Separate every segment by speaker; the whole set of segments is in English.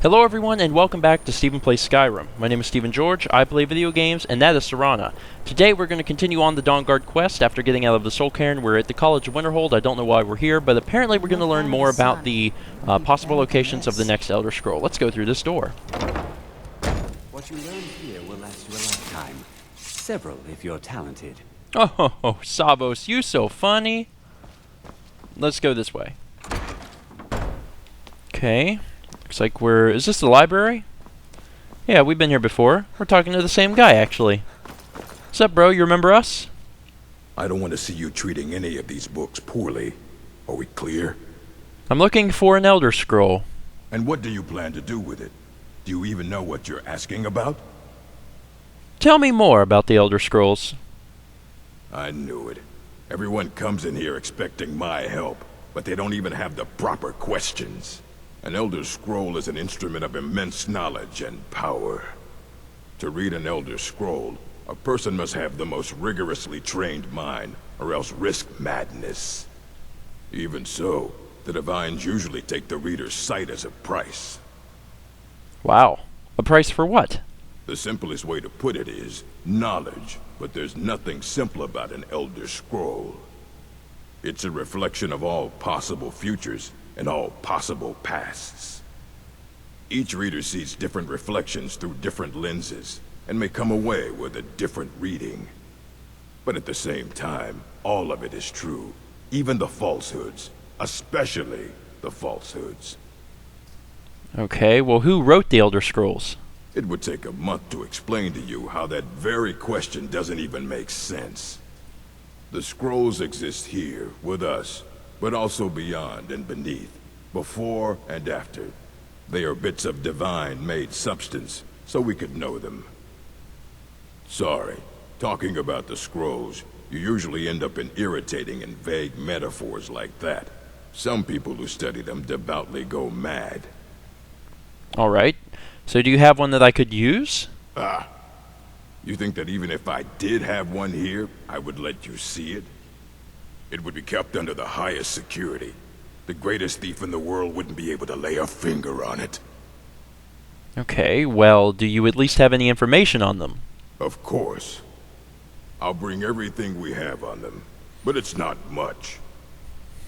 Speaker 1: Hello everyone and welcome back to StephenPlays Skyrim. My name is Stephen George, I play video games, and that is Serana. Today we're going to continue on the Dawnguard quest after getting out of the Soul Cairn. We're at the College of Winterhold. I don't know why we're here, but apparently we're going to learn more about the possible locations of the next Elder Scroll. Let's go through this door.
Speaker 2: What you learn here will last you a lifetime. Several if you're talented.
Speaker 1: Oh, Savos, you so funny. Let's go this way. Okay. Looks like is this the library? Yeah, we've been here before. We're talking to the same guy, actually. What's up, bro? You remember us?
Speaker 3: I don't want to see you treating any of these books poorly. Are we clear?
Speaker 1: I'm looking for an Elder Scroll.
Speaker 3: And what do you plan to do with it? Do you even know what you're asking about?
Speaker 1: Tell me more about the Elder Scrolls.
Speaker 3: I knew it. Everyone comes in here expecting my help, but they don't even have the proper questions. An Elder Scroll is an instrument of immense knowledge and power. To read an Elder Scroll, a person must have the most rigorously trained mind, or else risk madness. Even so, the Divines usually take the reader's sight as a price.
Speaker 1: Wow. A price for what?
Speaker 3: The simplest way to put it is knowledge, but there's nothing simple about an Elder Scroll. It's a reflection of all possible futures and all possible pasts. Each reader sees different reflections through different lenses, and may come away with a different reading. But at the same time, all of it is true, even the falsehoods, especially the falsehoods.
Speaker 1: Okay, well who wrote the Elder Scrolls?
Speaker 3: It would take a month to explain to you how that very question doesn't even make sense. The scrolls exist here, with us, but also beyond and beneath, before and after. They are bits of divine-made substance, so we could know them. Sorry, talking about the scrolls, you usually end up in irritating and vague metaphors like that. Some people who study them devoutly go mad.
Speaker 1: Alright, so do you have one that I could use?
Speaker 3: You think that even if I did have one here, I would let you see it? It would be kept under the highest security. The greatest thief in the world wouldn't be able to lay a finger on it.
Speaker 1: Okay, well, do you at least have any information on them?
Speaker 3: Of course. I'll bring everything we have on them, but it's not much.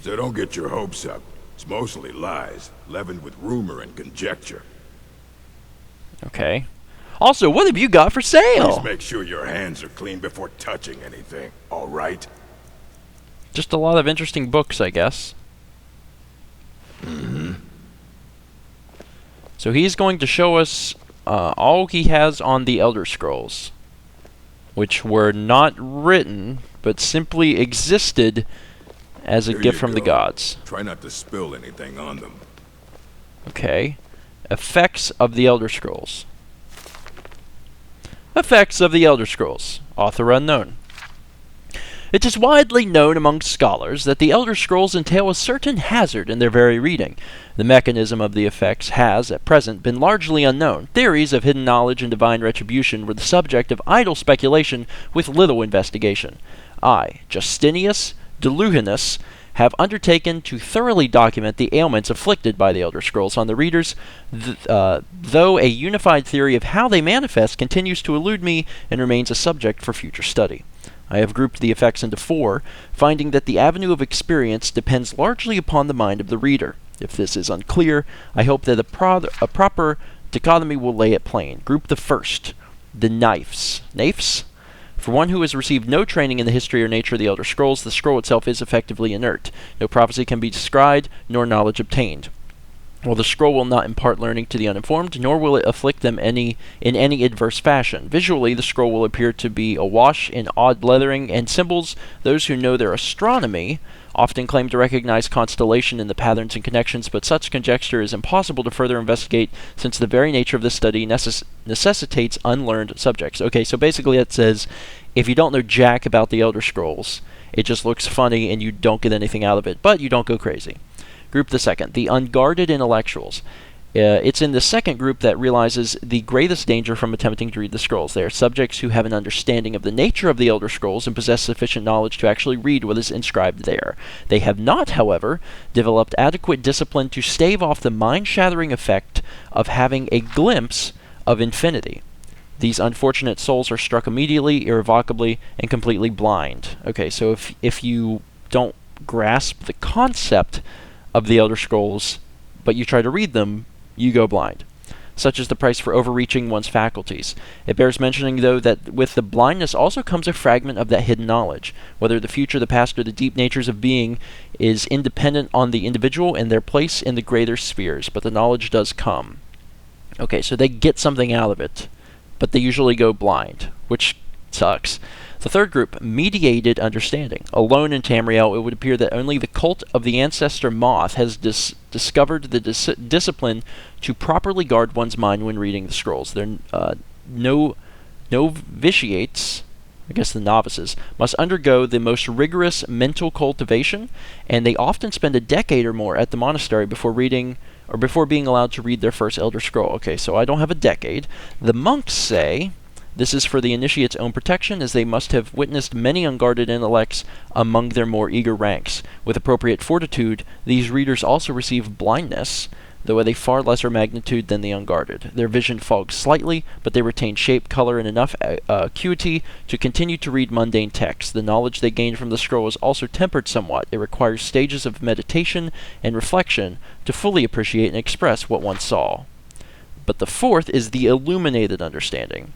Speaker 3: So don't get your hopes up. It's mostly lies, leavened with rumor and conjecture.
Speaker 1: Okay. Also, what have you got for sale?
Speaker 3: Please make sure your hands are clean before touching anything, all right?
Speaker 1: Just a lot of interesting books, I guess.
Speaker 3: Mm-hmm.
Speaker 1: So he's going to show us all he has on the Elder Scrolls, which were not written, but simply existed as a gift from the gods.
Speaker 3: Try not to spill anything on them.
Speaker 1: Okay. Effects of the Elder Scrolls. Effects of the Elder Scrolls. Author unknown. It is widely known among scholars that the Elder Scrolls entail a certain hazard in their very reading. The mechanism of the effects has, at present, been largely unknown. Theories of hidden knowledge and divine retribution were the subject of idle speculation with little investigation. I, Justinius Deluhinus, have undertaken to thoroughly document the ailments afflicted by the Elder Scrolls on the readers, though a unified theory of how they manifest continues to elude me and remains a subject for future study. I have grouped the effects into 4, finding that the avenue of experience depends largely upon the mind of the reader. If this is unclear, I hope that a proper dichotomy will lay it plain. Group the first, the Knives. Naifs? For one who has received no training in the history or nature of the Elder Scrolls, the scroll itself is effectively inert. No prophecy can be described, nor knowledge obtained. While the scroll will not impart learning to the uninformed, nor will it afflict them in any adverse fashion. Visually, the scroll will appear to be awash in odd lettering and symbols. Those who know their astronomy often claim to recognize constellation in the patterns and connections, but such conjecture is impossible to further investigate since the very nature of this study necessitates unlearned subjects. Okay, so basically it says, if you don't know jack about the Elder Scrolls, it just looks funny and you don't get anything out of it, but you don't go crazy. Group the second, the unguarded intellectuals. It's in the second group that realizes the greatest danger from attempting to read the scrolls. They are subjects who have an understanding of the nature of the Elder Scrolls and possess sufficient knowledge to actually read what is inscribed there. They have not, however, developed adequate discipline to stave off the mind-shattering effect of having a glimpse of infinity. These unfortunate souls are struck immediately, irrevocably, and completely blind. Okay, so if you don't grasp the concept of the Elder Scrolls, but you try to read them, you go blind. Such is the price for overreaching one's faculties. It bears mentioning, though, that with the blindness also comes a fragment of that hidden knowledge. Whether the future, the past, or the deep natures of being is independent on the individual and their place in the greater spheres, but the knowledge does come. Okay, so they get something out of it, but they usually go blind, which sucks. The third group, mediated understanding. Alone in Tamriel, it would appear that only the cult of the ancestor Moth has discovered the discipline to properly guard one's mind when reading the scrolls. Their novitiates, I guess the novices, must undergo the most rigorous mental cultivation, and they often spend a decade or more at the monastery before being allowed to read their first Elder Scroll. Okay, so I don't have a decade. The monks say this is for the initiate's own protection, as they must have witnessed many unguarded intellects among their more eager ranks. With appropriate fortitude, these readers also receive blindness, though at a far lesser magnitude than the unguarded. Their vision fogs slightly, but they retain shape, color, and enough acuity to continue to read mundane text. The knowledge they gain from the scroll is also tempered somewhat. It requires stages of meditation and reflection to fully appreciate and express what one saw. But the fourth is the illuminated understanding.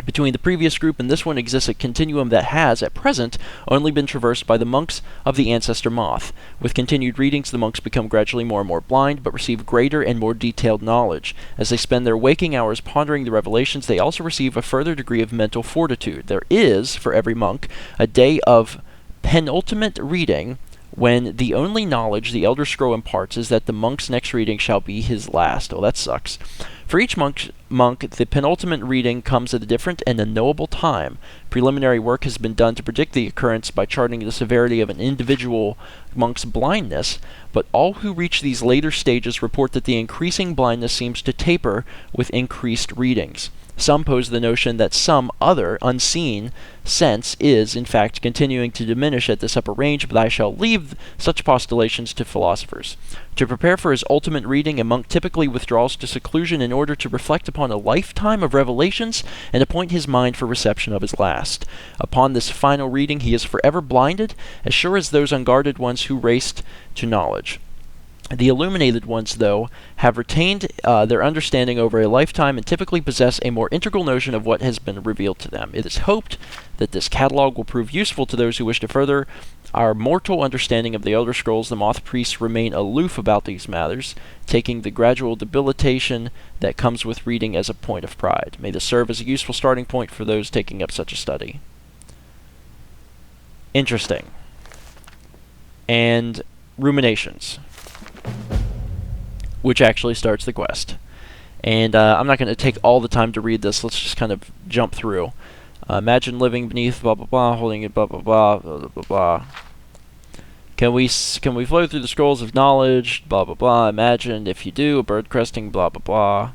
Speaker 1: Between the previous group and this one exists a continuum that has, at present, only been traversed by the monks of the ancestor Moth. With continued readings, the monks become gradually more and more blind, but receive greater and more detailed knowledge. As they spend their waking hours pondering the revelations, they also receive a further degree of mental fortitude. There is, for every monk, a day of penultimate reading, when the only knowledge the Elder Scroll imparts is that the monk's next reading shall be his last. Oh, that sucks. For each monk, the penultimate reading comes at a different and unknowable time. Preliminary work has been done to predict the occurrence by charting the severity of an individual monk's blindness, but all who reach these later stages report that the increasing blindness seems to taper with increased readings. Some pose the notion that some other, unseen, sense is, in fact, continuing to diminish at this upper range, but I shall leave such postulations to philosophers. To prepare for his ultimate reading, a monk typically withdraws to seclusion in order to reflect upon a lifetime of revelations and appoint his mind for reception of his last. Upon this final reading, he is forever blinded, as sure as those unguarded ones who raced to knowledge. The illuminated ones, though, have retained their understanding over a lifetime and typically possess a more integral notion of what has been revealed to them. It is hoped that this catalog will prove useful to those who wish to further our mortal understanding of the Elder Scrolls. The Moth priests remain aloof about these matters, taking the gradual debilitation that comes with reading as a point of pride. May this serve as a useful starting point for those taking up such a study. Interesting. And ruminations, which actually starts the quest. And I'm not going to take all the time to read this. Let's just kind of jump through. Imagine living beneath blah blah blah, holding it blah blah blah blah blah blah. Can we flow through the scrolls of knowledge? Blah blah blah. Imagine if you do, a bird cresting. Blah blah blah.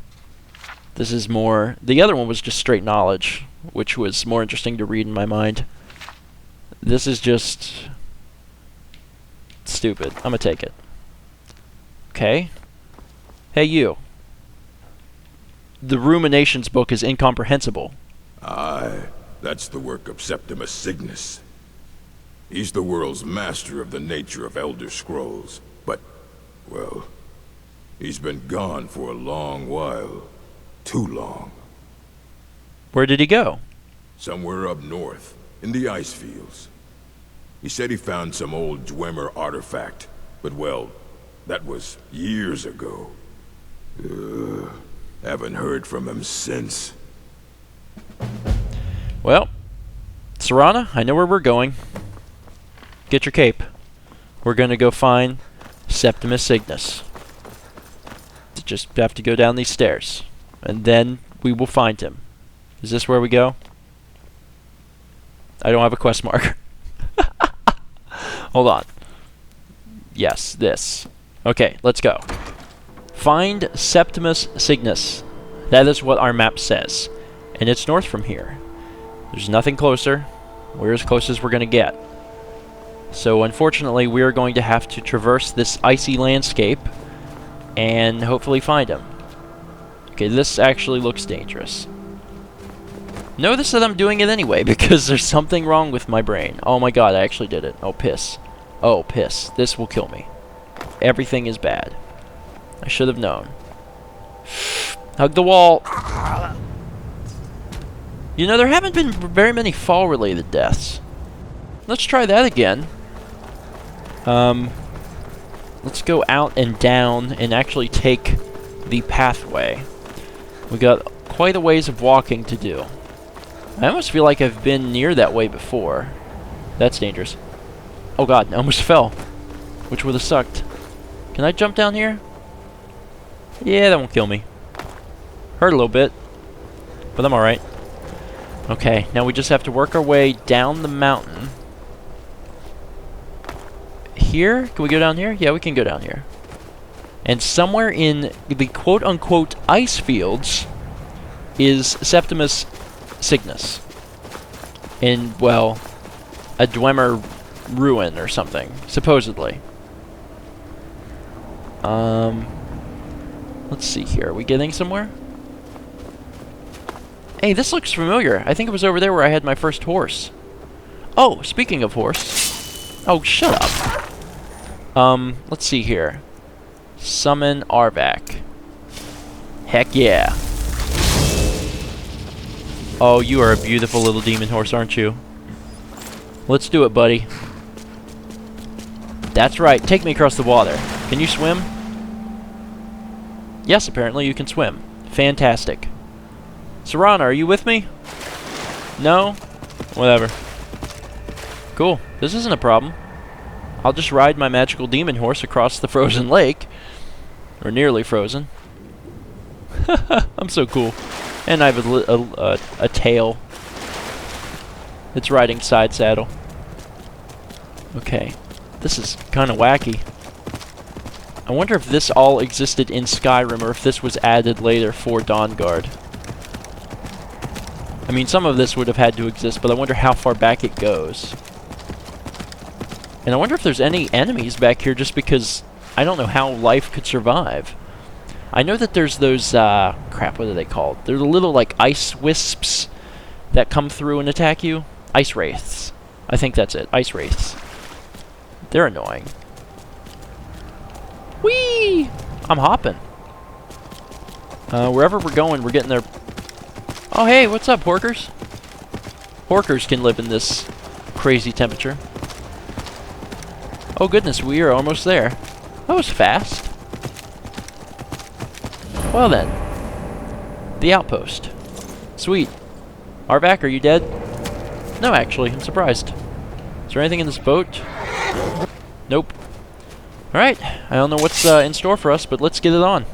Speaker 1: This is more. The other one was just straight knowledge, which was more interesting to read in my mind. This is just stupid. I'm gonna take it. Okay. Hey, you. The Ruminations book is incomprehensible.
Speaker 3: Aye, that's the work of Septimus Cygnus. He's the world's master of the nature of Elder Scrolls, but, well, he's been gone for a long while. Too long.
Speaker 1: Where did he go?
Speaker 3: Somewhere up north, in the ice fields. He said he found some old Dwemer artifact, but well, that was years ago. Haven't heard from him since.
Speaker 1: Well, Serana, I know where we're going. Get your cape. We're going to go find Septimus Cygnus. Just have to go down these stairs, and then we will find him. Is this where we go? I don't have a quest marker. Hold on. Yes, this. Okay, let's go. Find Septimus Cygnus. That is what our map says. And it's north from here. There's nothing closer. We're as close as we're going to get. So unfortunately, we are going to have to traverse this icy landscape and hopefully find him. Okay, this actually looks dangerous. Notice that I'm doing it anyway because there's something wrong with my brain. Oh my god, I actually did it. Oh, piss. Oh, piss. This will kill me. Everything is bad. I should have known. Hug the wall. You know, there haven't been very many fall-related deaths. Let's try that again. Let's go out and down and actually take the pathway. We got quite a ways of walking to do. I almost feel like I've been near that way before. That's dangerous. Oh god, I almost fell. Which would have sucked. Can I jump down here? Yeah, that won't kill me. Hurt a little bit, but I'm alright. Okay, now we just have to work our way down the mountain. Here? Can we go down here? Yeah, we can go down here. And somewhere in the quote-unquote ice fields is Septimus Cygnus. In, well, a Dwemer ruin or something, supposedly. Let's see here. Are we getting somewhere? Hey, this looks familiar. I think it was over there where I had my first horse. Oh, speaking of horse. Oh, shut up. Let's see here. Summon Arvak. Heck yeah. Oh, you are a beautiful little demon horse, aren't you? Let's do it, buddy. That's right. Take me across the water. Can you swim? Yes, apparently you can swim. Fantastic. Serana, are you with me? No? Whatever. Cool. This isn't a problem. I'll just ride my magical demon horse across the frozen lake. Or nearly frozen. I'm so cool. And I have a tail. It's riding side saddle. Okay. This is kind of wacky. I wonder if this all existed in Skyrim or if this was added later for Dawnguard. I mean, some of this would have had to exist, but I wonder how far back it goes. And I wonder if there's any enemies back here just because I don't know how life could survive. I know that there's those, crap, what are they called? They're the little, like, ice wisps that come through and attack you. Ice wraiths. I think that's it. Ice wraiths. They're annoying. Whee! I'm hopping. Wherever we're going, we're getting there. Oh, hey, what's up, Horkers? Horkers can live in this crazy temperature. Oh, goodness, we are almost there. That was fast. Well, then. The outpost. Sweet. Arvak, are you dead? No, actually, I'm surprised. Is there anything in this boat? Nope. Alright, I don't know what's in store for us, but let's get it on.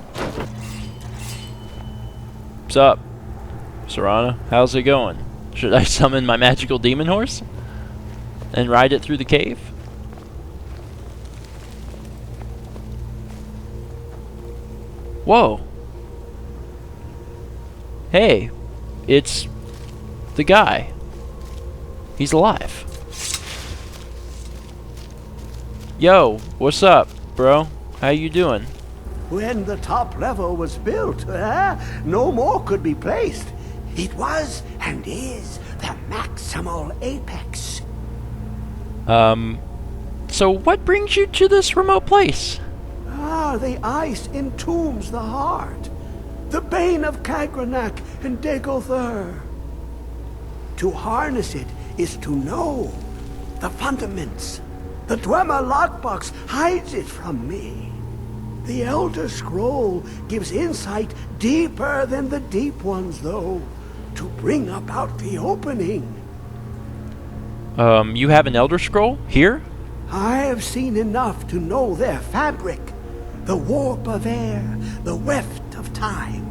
Speaker 1: What's up? Serana, how's it going? Should I summon my magical demon horse? And ride it through the cave? Whoa. Hey, it's the guy. He's alive. Yo, what's up, bro? How you doing?
Speaker 4: When the top level was built, no more could be placed. It was and is the maximal apex.
Speaker 1: So what brings you to this remote place?
Speaker 4: The ice entombs the heart. The bane of Kagranak and Degolthur. To harness it is to know the fundaments. The Dwemer lockbox hides it from me. The Elder Scroll gives insight deeper than the deep ones, though, to bring about the opening.
Speaker 1: You have an Elder Scroll? Here?
Speaker 4: I have seen enough to know their fabric. The warp of air, the weft of time.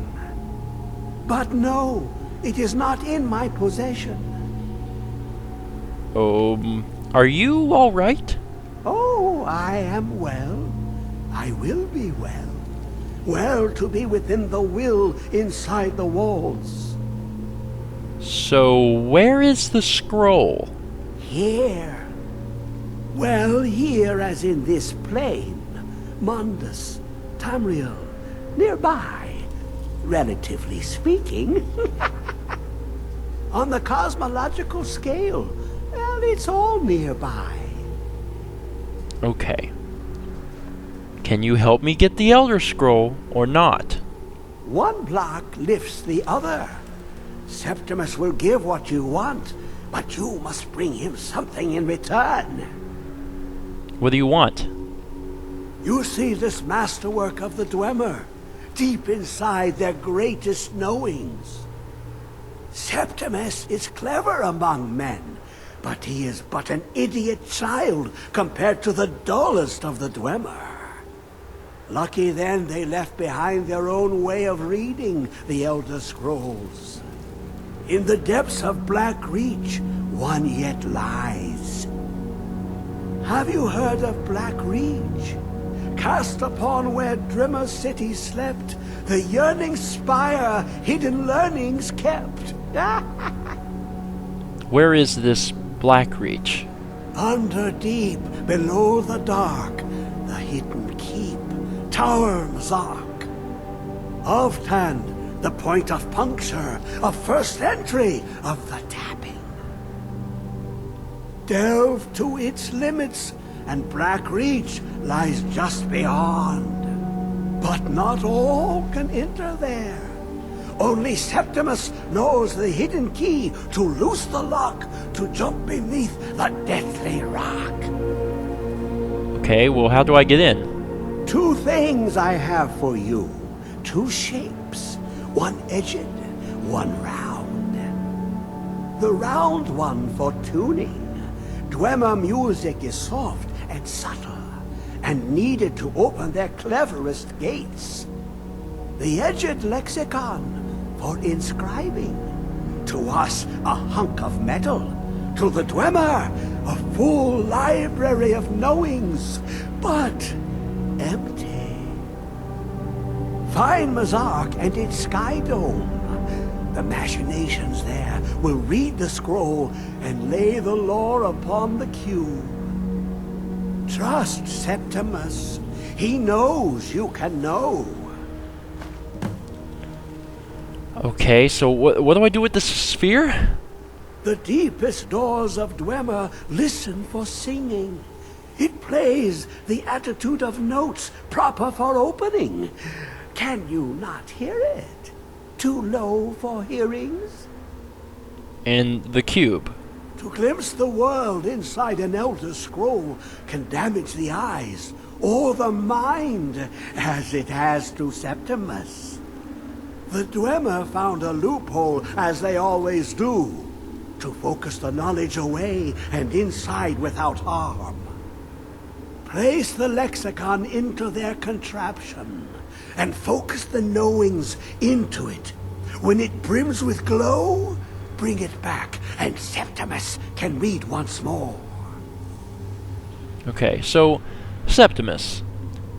Speaker 4: But no, it is not in my possession.
Speaker 1: Are you alright?
Speaker 4: Oh, I am well. I will be well. Well, to be within the will inside the walls.
Speaker 1: So, where is the scroll?
Speaker 4: Here. Well, here as in this plane. Mundus, Tamriel, nearby, relatively speaking. On the cosmological scale, well, it's all nearby.
Speaker 1: Okay. Can you help me get the Elder Scroll, or not?
Speaker 4: One block lifts the other. Septimus will give what you want, but you must bring him something in return.
Speaker 1: What do you want?
Speaker 4: You see this masterwork of the Dwemer, deep inside their greatest knowings. Septimus is clever among men, but he is but an idiot child compared to the dullest of the Dwemer. Lucky then they left behind their own way of reading the Elder Scrolls. In the depths of Black Reach, one yet lies. Have you heard of Black Reach? Cast upon where Drimmer City slept, the yearning spire hidden learnings kept.
Speaker 1: Where is this Black Reach?
Speaker 4: Under deep, below the dark, the hidden keep, Tower Mazark. Oftan, the point of puncture, of first entry, of the tapping. Delve to its limits, and Black Reach lies just beyond. But not all can enter there. Only Septimus knows the hidden key to loose the lock, to jump beneath the deathly rock.
Speaker 1: Okay, well, how do I get in?
Speaker 4: Two things I have for you. Two shapes. One edged, one round. The round one for tuning. Dwemer music is soft and subtle, and needed to open their cleverest gates. The edged lexicon for inscribing. To us, a hunk of metal. To the Dwemer, a full library of knowings, but empty. Find Mazark and its sky dome. The machinations there will read the scroll and lay the lore upon the cube. Trust Septimus. He knows you can know.
Speaker 1: Okay, so what do I do with this sphere?
Speaker 4: The deepest doors of Dwemer listen for singing. It plays the attitude of notes proper for opening. Can you not hear it? Too low for hearings?
Speaker 1: And the cube.
Speaker 4: To glimpse the world inside an Elder Scroll can damage the eyes or the mind, as it has to Septimus. The Dwemer found a loophole, as they always do, to focus the knowledge away and inside without harm. Place the lexicon into their contraption, and focus the knowings into it. When it brims with glow, bring it back, and Septimus can read once more.
Speaker 1: Okay, so, Septimus,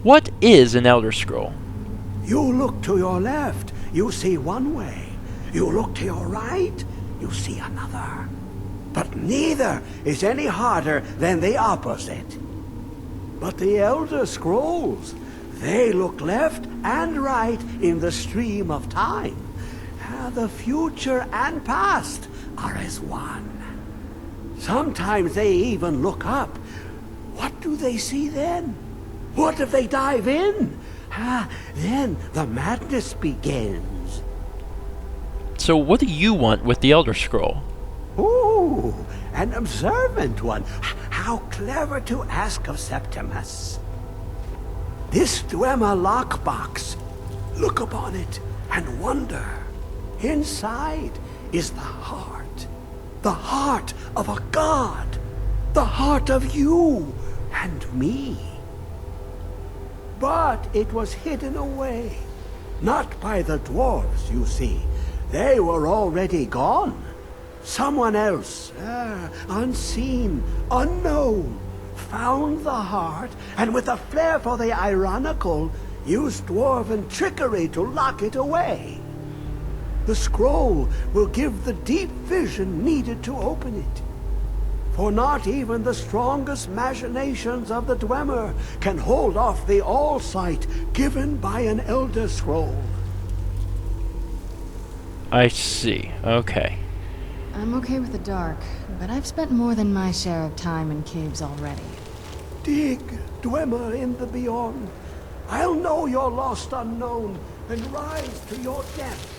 Speaker 1: what is an Elder Scroll?
Speaker 4: You look to your left, you see one way. You look to your right, you see another. But neither is any harder than the opposite. But the Elder Scrolls, they look left and right in the stream of time. The future and past are as one. Sometimes they even look up. What do they see then? What if they dive in? Then the madness begins.
Speaker 1: So what do you want with the Elder Scroll?
Speaker 4: Ooh, an observant one. How clever to ask of Septimus. This Dwemer lockbox. Look upon it and wonder. Inside is the heart of a god, the heart of you and me. But it was hidden away, not by the dwarves, you see. They were already gone. Someone else, unseen, unknown, found the heart, and with a flair for the ironical, Use dwarven trickery to lock it away. The scroll will give the deep vision needed to open it. For not even the strongest machinations of the Dwemer can hold off the all-sight given by an Elder Scroll.
Speaker 1: I see. Okay.
Speaker 5: I'm okay with the dark, but I've spent more than my share of time in caves already.
Speaker 4: Dig, Dwemer in the beyond. I'll know your lost unknown and rise to your depths.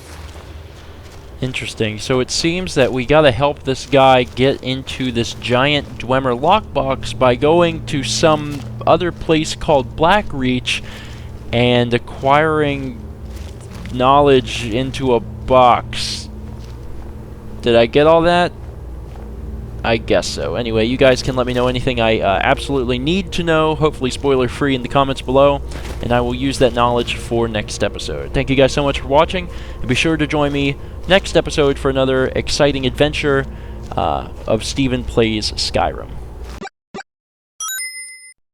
Speaker 1: Interesting. So it seems that we gotta help this guy get into this giant Dwemer lockbox by going to some other place called Blackreach and acquiring knowledge into a box. Did I get all that? I guess so. Anyway, you guys can let me know anything I absolutely need to know, hopefully spoiler-free, in the comments below, and I will use that knowledge for next episode. Thank you guys so much for watching, and be sure to join me next episode for another exciting adventure of Stephen Plays Skyrim.